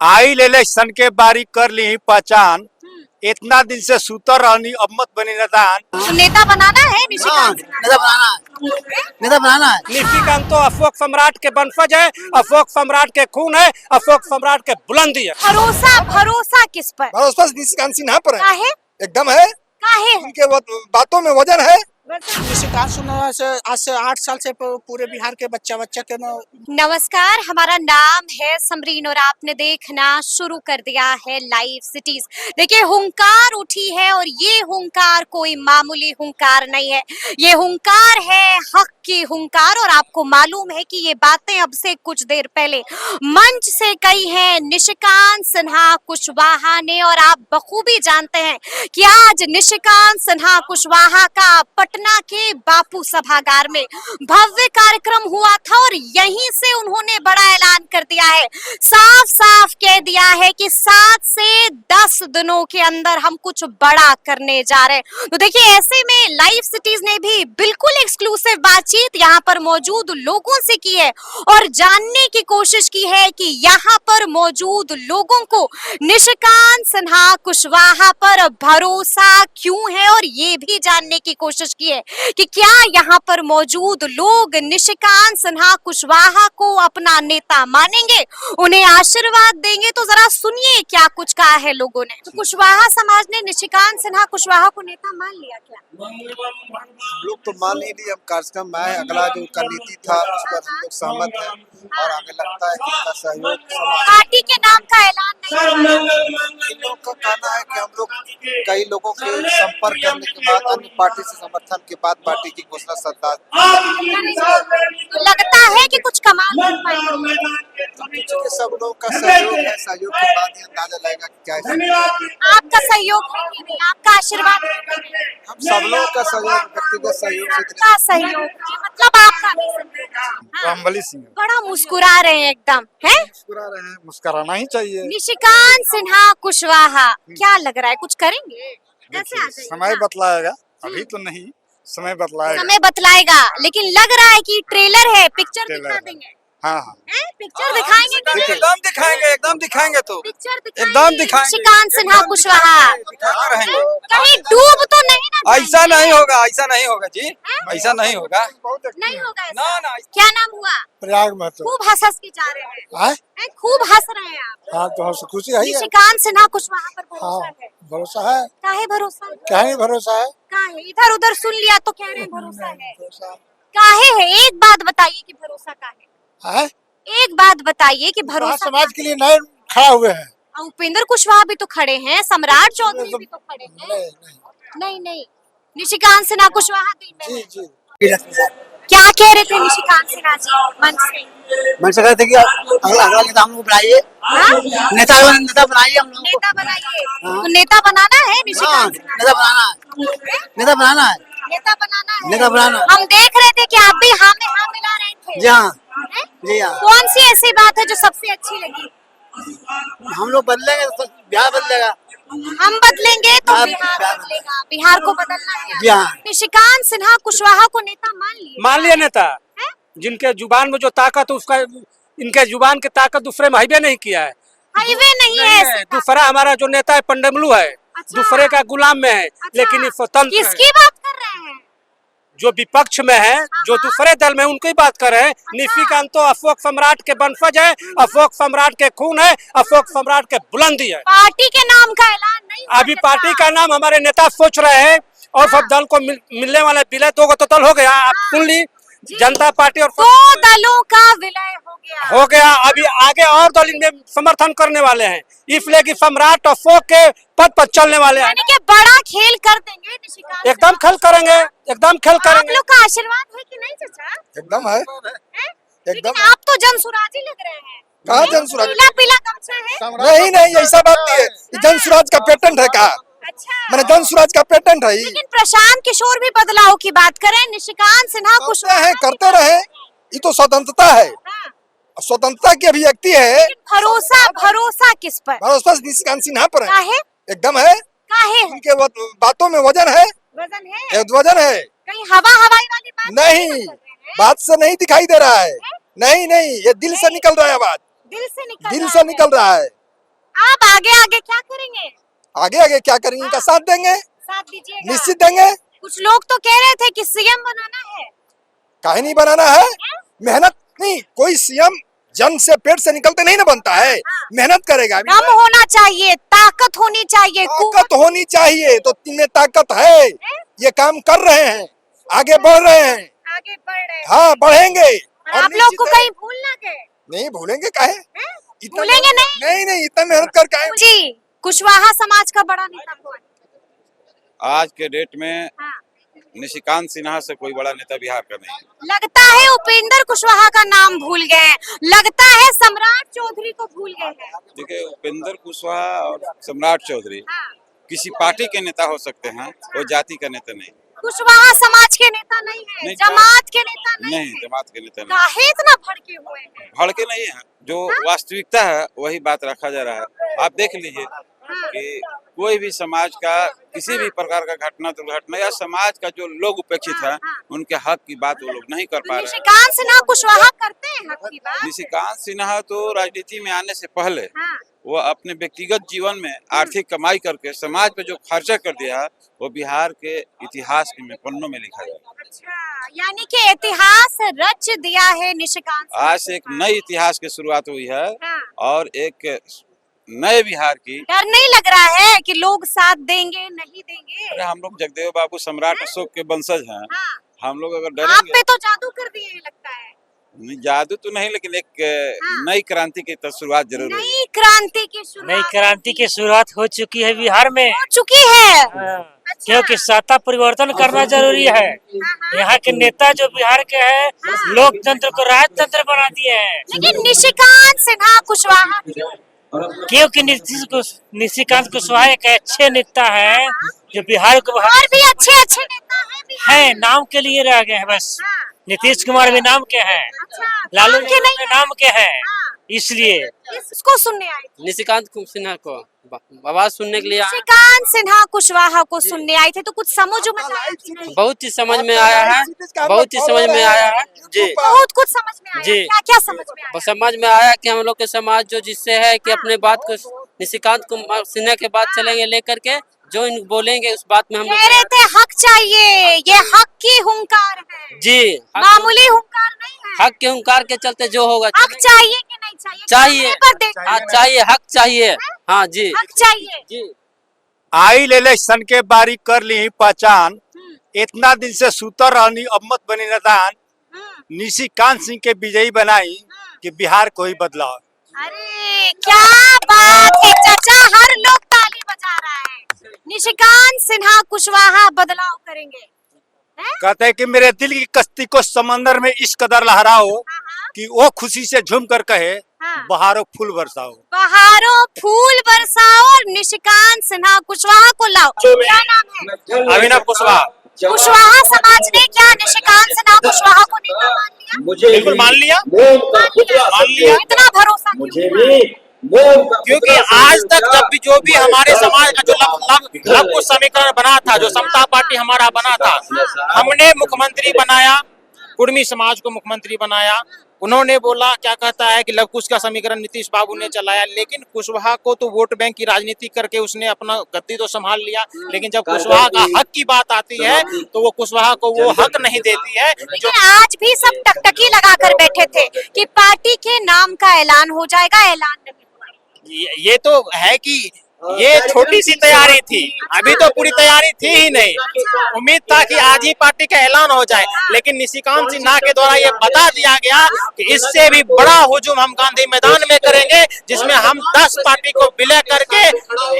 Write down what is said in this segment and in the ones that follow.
आइल election के बारी कर ली पहचान। इतना दिन से सुतर रहनी, अब मत बनी नेतान। तो नेता बनाना है निशिकांत। नेता बनाना है। निशिकांत तो अशोक सम्राट के वंशज है, अशोक सम्राट के खून है, अशोक सम्राट के बुलंदी है। भरोसा भरोसा किस पर? भरोसा निशिकांत सिन्हा पर है। काहे? एकदम है। काहे? उनके बातों में वजन है। निशिकांत सिन्हा से आज से 8 साल से पूरे बिहार के बच्चा के ना। नमस्कार, हमारा नाम है समरीन और आपने देखना शुरू कर दिया है लाइव सिटीज। देखिए, हुंकार उठी है और ये हुंकार कोई मामूली हुंकार नहीं है। ये हुंकार है हक की हुंकार। और आपको मालूम है कि ये बातें अब से कुछ देर पहले मंच से कही है निशिकांत सिन्हा कुशवाहा ने। और आप बखूबी जानते हैं कि आज निशिकांत सिन्हा कुशवाहा का पटना के बापू सभागार में भव्य कार्यक्रम हुआ था और यहीं से उन्होंने बड़ा ऐलान कर दिया है, साफ साफ कह दिया है कि 7 से 10 दिनों के अंदर हम कुछ बड़ा करने जा रहे हैं। तो देखिए, ऐसे में लाइव सिटीज ने भी बिल्कुल एक्सक्लूसिव बातचीत यहाँ पर मौजूद लोगों से की है और जानने की कोशिश की है कि यहाँ पर मौजूद लोगों को निशिकांत सिन्हा कुशवाहा पर भरोसा क्यों है। और ये भी जानने की कोशिश की है कि क्या यहाँ पर मौजूद लोग निशिकांत सिन्हा कुशवाहा को अपना नेता मानेंगे, उन्हें आशीर्वाद देंगे। तो जरा सुनिए क्या कुछ कहा है लोगों ने। तो कुशवाहा समाज ने निशिकांत सिन्हा कुशवाहा को नेता मान लिया क्या? लोग तो मान ही लिए। हम कार्यक्रम में आए, अगला जो उनका नीति था उस पर हम लोग सहमत हैं और हमें लगता है कि उनका सहयोग पार्टी के नाम का ऐलान नहीं हुआ। इन लोग का कहना है कि हम लोग कई लोगों के संपर्क करने के बाद, अन्य पार्टी से समर्थन के बाद पार्टी की घोषणा सरकार। तो लगता है कि कुछ कमाल कर पाएंगे। चूंकि सब लोगों का सहयोग है, सहयोग के बाद ही अंदाजा लगेगा कि क्या है। आपका सहयोग है कि नहीं? आपका आशीर्वाद है कि नहीं? हम सब लोगों का सहयोग, व्यक्तिगत सहयोग से आपका सहयोग है, मतलब आपका भी सहयोग है। हाँ। रामबली सिंह बड़ा मुस्कुरा रहे हैं एकदम, है? मुस्कुरा रहे हैं, मुस्कुराना ही चाहिए। निशिकांत सिन्हा कुशवाहा क्या लग रहा है, कुछ करेंगे? कैसे आ जाइए? समय बतलाएगा, अभी तो नहीं, समय बतलाएगा। समय बतलाएगा, लेकिन लग रहा है कि ट्रेलर है, पिक्चर ट्रेलर दिखा है। देंगे। हाँ हाँ, पिक्चर दिखाएंगे कि नहीं? एकदम दिखाएंगे, एकदम दिखाएंगे। तो पिक्चर एकदम दिखाएंगे। निशिकांत सिन्हा कुशवाहा दिखाते रहेंगे। कहीं डूब तो नहीं ना जाएंगे? ऐसा नहीं होगा, ऐसा नहीं होगा जी, ऐसा नहीं होगा। नहीं होगा ऐसा। ना ना, क्या नाम हुआ? प्रयाग में तो खूब हंस के जा रहे हैं। हैं? खूब हंस रहे हैं आप। हाँ, तो हमसे खुशी है। निशिकांत सिन्हा कुशवाहा पर भरोसा है? भरोसा है। काहे भरोसा? क्या ही भरोसा है। काहे? इधर उधर सुन लिया तो कह रहे हैं भरोसा है। काहे है? एक बात बताइए कि भरोसा काहे? है एक बात बताइए कि भरोसा समाज के लिए नए खड़ा हुए हैं। काहे? उपेंद्र कुशवाहा भी तो खड़े हैं, सम्राट चौधरी भी तो खड़े हैं। नहीं नहीं, निशिकांत सिन्हा कुशवाहा दिल में है। जी क्या कह रहे थे निशिकांत सिन्हा जी मंच से? मन से कहते कि अगला नेता हम लोग बनाइए। हाँ? नेता बनाइए हम लोग। नेता बनाइए। तो नेता बनाना है निशिकांत सिन्हा? नेता बनाना है। नेता बनाना है। नेता बनाना है। नेता बनाना। हम देख रहे थे कि आप भी हाँ में हाँ मिला रहे थे। जी हाँ, हैं? जी हाँ। कौन सी ऐसी बात है जो सबसे अच्छी लगी? हम लोग बदलेंगे तो बिहार बदलेगा। हम बदलेंगे तो हाँ, बिहार बिहार बदलेगा। बिहार को बदलना है। जी हाँ। निशिकांत सिन्हा कुशवाहा को नेता मान लिए? मान लिया नेता। हैं? जिनके जुबान में जो ताकत, उसका इनके जुबान की ताकत दूसरे में हाईवे नहीं किया है। हाईवे नहीं है ऐसा। दूसरा हमारा जो नेता है पंडमलू है, अच्छा। दूसरे का गुलाम में है। अच्छा। लेकिन ये स्वतंत्र है। किसकी बात कर रहे हैं? जो विपक्ष में है, जो दूसरे दल में, उनकी बात कर रहे हैं। निशिकांत तो अशोक सम्राट के वंशज है, अशोक सम्राट के खून है, अशोक सम्राट के बुलंदी है। पार्टी के नाम का ऐलान नहीं हुआ अभी क्या? पार्टी का नाम हमारे नेता सोच रहे हैं और सब दल को मिलने वाले विलय 2 तो दल हो गया। आप सुन ली, जनता पार्टी और 2 दलों का विलय हो गया। अभी आगे और दल इनमें समर्थन करने वाले हैं, इसलिए कि सम्राट अशोक के पद पर चलने वाले हैं। यानी कि बड़ा खेल कर देंगे निशिकांत। एकदम खेल करेंगे, एकदम खेल आप करेंगे। लोग का आशीर्वाद है कि नहीं चाचा? एकदम है। हैं? एकदम लेकिन आप तो जनसुराजी लग रहे हैं। कहाँ जनसुराज? पीला पीला गमछा है। नहीं, ऐसा बात नहीं है। जनसुराज का पेटेंट है। कहा अच्छा, मैंने जनसुराज का पेटेंट है। लेकिन प्रशांत किशोर भी बदलाव की बात करें, निशिकांत सिन्हा कुशवाहा करते रहे। ये तो स्वतंत्रता है, हाँ, स्वतंत्रता की अभिव्यक्ति है। लेकिन भरोसा भरोसा किस पर? भरोसा निशिकांत सिन्हा पर है। काहे? एकदम है। काहे? उनके बातों में वजन है। वजन है? वजन है। कहीं हवा हवाई वाली बात नहीं, कर रहे हैं? बात से नहीं दिखाई दे रहा है। नहीं, ये दिल से निकल रहा है। बात दिल से निकल दिल रहा से है। निकल रहा है। आप आगे आगे क्या करेंगे? आगे आगे क्या करेंगे, इनका साथ देंगे, साथ दीजिएगा। निश्चित देंगे। कुछ लोग तो कह रहे थे कि सीएम बनाना है। काहे नहीं बनाना है, मेहनत नहीं, कोई सीएम जन्म से पेट से निकलते नहीं ना बनता है, मेहनत करेगा। दम होना चाहिए, ताकत होनी चाहिए, ताकत होनी चाहिए, तो इनमें ताकत है, ये काम कर रहे हैं, आगे बढ़ रहे हैं, आगे बढ़ रहे हैं। हाँ बढ़ेंगे। और आप लोग को निश्चित है। कहीं भूल ना गए। नहीं भूलेंगे काहे, भूलेंगे नहीं। नहीं इतना मेहनत करके आए। जी, कुशवाहा समाज का बड़ा नेता कौन? आज के डेट में हाँ। निशिकांत सिन्हा से कोई बड़ा नेता बिहार का नहीं। लगता है उपेंद्र कुशवाहा का नाम भूल गए हैं, लगता है सम्राट चौधरी को भूल गए हैं। देखिए, उपेंद्र कुशवाहा और सम्राट चौधरी हाँ। किसी पार्टी के नेता हो सकते हैं, वो जाति का नेता नहीं। कुशवाहा समाज के नेता नहीं है, नहीं, जमात के नेता नहीं नहीं, है। जमात के नेता नहीं। काहे इतना भड़के हुए हैं? भड़के नहीं है, जो वास्तविकता है वही बात रखा जा रहा है। आप देख लीजिए कि कोई भी समाज का किसी भी प्रकार का घटना दुर्घटना या समाज का जो लोग उपेक्षित है, उनके हक की बात वो लोग नहीं कर पा रहे हैं। निशिकांत सिन्हा कुशवाहा करते हैं हक की बात। निशिकांत सिन्हा तो राजनीति में आने से पहले हाँ। वो अपने व्यक्तिगत जीवन में आर्थिक कमाई करके समाज पे जो खर्चा कर दिया है, वो बिहार के इतिहास में पन्नों में लिखा जाएगा। अच्छा, यानी कि इतिहास रच दिया है निशिकांत सिन्हा। आज से एक नई इतिहास की शुरुआत हुई है हाँ। और एक नए बिहार की। डर नहीं लग रहा है कि लोग साथ देंगे नहीं देंगे? अरे हम लोग जगदेव बाबू सम्राट अशोक के वंशज हैं, हाँ। हम लोग अगर आप डरेंगे। पे तो जादू कर दिए लगता है। नहीं, जादू तो नहीं, लेकिन एक नई क्रांति की तो शुरुआत जरूर हुई। नई क्रांति की शुरुआत। नई क्रांति की शुरुआत हो चुकी है बिहार में। हो चुकी है। अच्छा। क्योंकि सत्ता परिवर्तन करना जरूरी है। यहाँ के नेता जो बिहार के हैं, लोकतंत्र को राजतंत्र बना दिए हैं। लेकिन निशिकांत सिन्हा कुशवाहा क्योंकि निशिकांत कुशवाहा एक अच्छे नेता है जो बिहार को और भी अच्छे अच्छे नेता हैं बिहार है, में। नाम के लिए रह गए हैं बस। हाँ। नीतीश कुमार भी नाम के हैं, अच्छा, लालू नाम के नहीं भी है। नाम के हैं, हाँ। इसलिए इसको सुनने आए थे। निशिकांत सिन्हा को आवाज सुनने के लिए निशिकांत सिन्हा कुशवाहा को सुनने आए थे, तो कुछ समझ में आया कि नहीं? बहुत चीज समझ में आया है, बहुत चीज समझ में आया है जी। बहुत कुछ समझ में आया। जी। क्या क्या समझ में आया? समझ में आया कि हम लोग के समाज जो जिससे है कि अपने बात को निशिकांत कुमार सिन्हा के बात चलेंगे लेकर के जो इन बोलेंगे उस बात में हम कह रहे थे हक चाहिए, ये हक की हुंकार है। जी मामूली हुंकार नहीं है। हक के हुंकार के चलते जो होगा हक चाहिए कि नहीं चाहिए? चाहिए। पर देखना हाँ है। चाहिए, हक चाहिए। हाँ जी हक चाहिए। जी। आई इलेक्शन के बारी कर ली पहचान, इतना दिन से सूतर रहनी अब मत बनी नदान। निशिकांत सिंह के विजयी बनाई कि बिहार को ही बदलाव। अरे क्या बात है चाचा, हर लोग ताली बजा रहा है। निशिकांत सिन्हा कुशवाहा बदलाव करेंगे। कहते हैं कि मेरे दिल की कश्ती को समंदर में इस कदर लहराओ कि वो खुशी से झूम कर कहे हाँ। बहारों फूल बरसाओ। बहारों फूल बरसाओ और निशिकांत सिन्हा कुशवाहा को लाओ। क्या नाम है? अभिनव कुशवाहा। कुशवाहा समाज ने क्या निशिकांत सिन्हा कुशवाहा को नेता मान लिया? बिल्कुल मान लिया। मान लिया। इतना भरोसा क्यों? क्योंकि आज तक जब भी जो भी हमारे समाज का जो लव कुश समीकरण बना था, जो समता पार्टी हमारा बना था, हमने मुख्यमंत्री बनाया, कुर्मी समाज को मुख्यमंत्री बनाया। उन्होंने बोला, क्या कहता है कि लव कुश का समीकरण नीतीश बाबू ने चलाया, लेकिन कुशवाहा को तो वोट बैंक की राजनीति करके उसने अपना गद्दी तो संभाल लिया, लेकिन जब कुशवाहा का हक की बात आती है तो वो कुशवाहा को वो हक नहीं देती है। लेकिन आज भी सब टकटकी लगाकर बैठे थे कि पार्टी के नाम का ऐलान हो जाएगा, ऐलान नहीं हुआ। ये तो है कि ये छोटी सी तैयारी थी, अभी तो पूरी तैयारी थी ही नहीं। उम्मीद था कि आज ही पार्टी का ऐलान हो जाए, लेकिन निशिकांत सिन्हा के द्वारा ये बता दिया गया कि इससे भी बड़ा हुजूम हम गांधी मैदान में करेंगे, जिसमें हम 10 पार्टी को विलय करके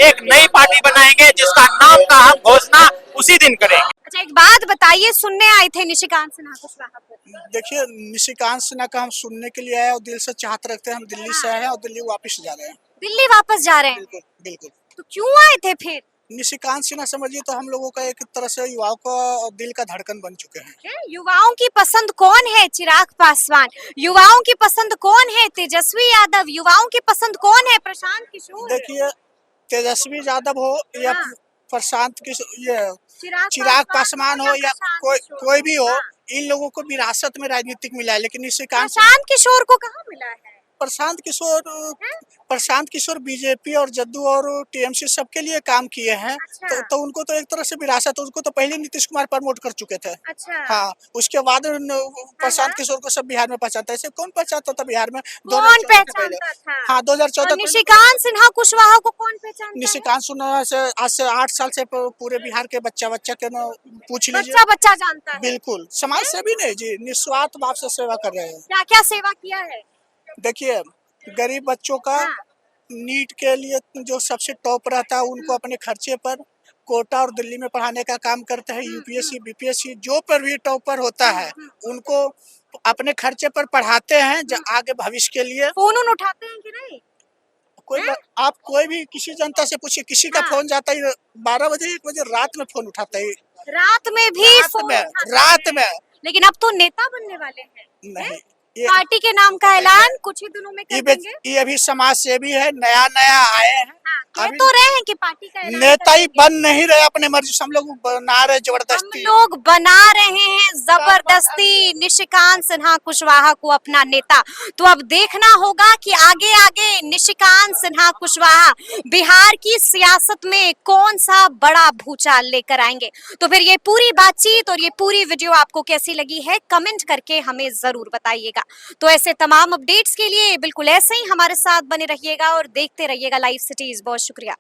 एक नई पार्टी बनाएंगे, जिसका नाम का हम घोषणा उसी दिन करेंगे। अच्छा, एक बात बताइए, सुनने आए थे निशिकांत सिन्हा कुशवाहा को? देखिए, निशिकांत सिन्हा का हम सुनने के लिए आए और दिल से चाहत रखते हैं। हम दिल्ली से आए हैं और दिल्ली वापस जा रहे हैं। दिल्ली वापस जा रहे हैं? बिल्कुल बिल्कुल। तो क्यों आए थे फिर? निशिकांत सिन्हा समझिए तो हम लोगों का एक तरह से युवाओं का दिल का धड़कन बन चुके हैं। युवाओं की पसंद कौन है? चिराग पासवान। युवाओं की पसंद कौन है? तेजस्वी यादव। युवाओं की पसंद कौन है? प्रशांत किशोर। देखिए, तेजस्वी यादव हो या हाँ। प्रशांत ये चिराग पासवान हो या प्रशांत किशोर। कोई भी हो, हाँ। इन लोगों को विरासत में राजनीतिक मिला है, लेकिन निशिकांत प्रशांत किशोर को कहाँ मिला है? प्रशांत किशोर बीजेपी और जद्दू और टीएमसी सबके लिए काम किए हैं। अच्छा। तो उनको तो एक तरह से विरासत, उनको तो पहले नीतीश कुमार प्रमोट कर चुके थे। अच्छा। हाँ, उसके बाद प्रशांत किशोर को सब बिहार में पहचानता है। ऐसे कौन पहचानता था बिहार में? कौन 2014 के पहले। पहचानता था? हाँ, 2014 और निशिकांत सिन्हा कुशवाहा को कौन पहचानता है? निशिकांत सिन्हा से आज से 8 साल से पूरे बिहार के बच्चा के ना पूछ लीजिए। बच्चा बच्चा जानता है। बिल्कुल, समाज सेवी नहीं जी, निस्वार्थ भाव से सेवा कर रहे हैं। क्या क्या सेवा किया है? देखिए, गरीब बच्चों का हाँ। नीट के लिए जो सबसे टॉप रहता है उनको अपने खर्चे पर कोटा और दिल्ली में पढ़ाने का काम करते हैं। यूपीएससी बीपीएससी जो पर भी टॉपर होता है उनको अपने खर्चे पर पढ़ाते हैं आगे भविष्य के लिए। फोन उठाते हैं कि नहीं? आप कोई भी किसी जनता से पूछिए, किसी का हाँ। फोन जाता है 12 बजे 1 बजे रात में फोन उठाता है। रात में भी फोन उठाते रात हैं। में लेकिन अब तो नेता बनने वाले हैं। नहीं, पार्टी के नाम का ऐलान कुछ ही दिनों में कर देंगे। ये अभी समाज सेवी है, नया आए हैं। हाँ, कह अभी तो रहे हैं कि पार्टी का ऐलान नेता कर ही देंगे। बन नहीं रहे अपने मर्जी से, हम लोग बना रहे हम जबरदस्ती। लोग बना रहे हैं जबरदस्ती निशिकांत सिन्हा कुशवाहा को अपना नेता। तो अब देखना होगा कि आगे आगे निशिकांत सिन्हा कुशवाहा बिहार की सियासत में कौन सा बड़ा भूचाल लेकर आएंगे। तो फिर ये पूरी बातचीत और ये पूरी वीडियो आपको कैसी लगी है कमेंट करके हमें जरूर बताइएगा। तो ऐसे तमाम अपडेट्स के लिए बिल्कुल ऐसे ही हमारे साथ बने रहिएगा और देखते रहिएगा लाइव सिटीज। बहुत शुक्रिया।